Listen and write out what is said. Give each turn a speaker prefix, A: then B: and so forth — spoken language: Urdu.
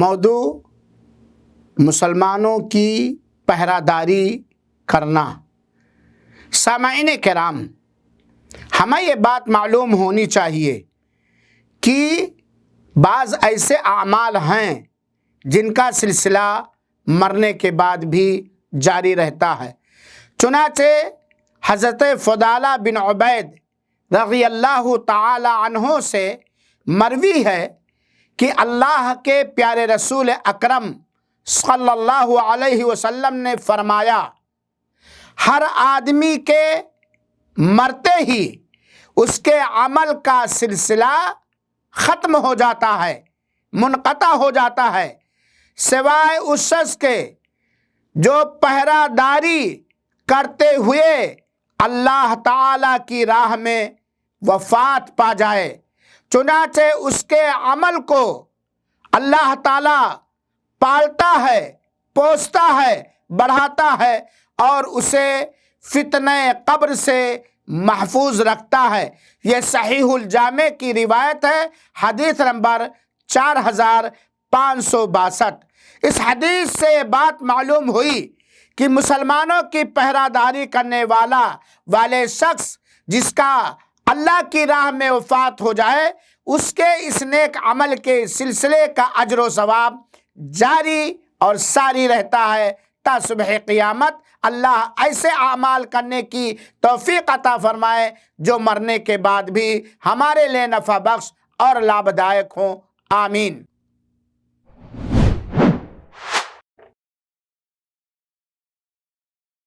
A: موضوع مسلمانوں کی پہرہ داری کرنا۔ سامعین کرام، ہمیں یہ بات معلوم ہونی چاہیے کہ بعض ایسے اعمال ہیں جن کا سلسلہ مرنے کے بعد بھی جاری رہتا ہے۔ چنانچہ حضرت فضالہ بن عبید رضی اللہ تعالی عنہ سے مروی ہے کہ اللہ کے پیارے رسول اکرم صلی اللہ علیہ وسلم نے فرمایا، ہر آدمی کے مرتے ہی اس کے عمل کا سلسلہ ختم ہو جاتا ہے، منقطع ہو جاتا ہے، سوائے اس شخص کے جو پہرہ داری کرتے ہوئے اللہ تعالی کی راہ میں وفات پا جائے۔ چنانچہ اس کے عمل کو اللہ تعالی پالتا ہے، پوستا ہے، بڑھاتا ہے اور اسے فتنہ قبر سے محفوظ رکھتا ہے۔ یہ صحیح الجامع کی روایت ہے، حدیث نمبر 4562۔ اس حدیث سے یہ بات معلوم ہوئی کہ مسلمانوں کی پہرہ داری کرنے والے شخص جس کا اللہ کی راہ میں وفات ہو جائے، اس کے اس نیک عمل کے سلسلے کا اجر و ثواب جاری اور ساری رہتا ہے تا صبح قیامت۔ اللہ ایسے اعمال کرنے کی توفیق عطا فرمائے جو مرنے کے بعد بھی ہمارے لیے نفع بخش اور لابھدائک ہوں، آمین۔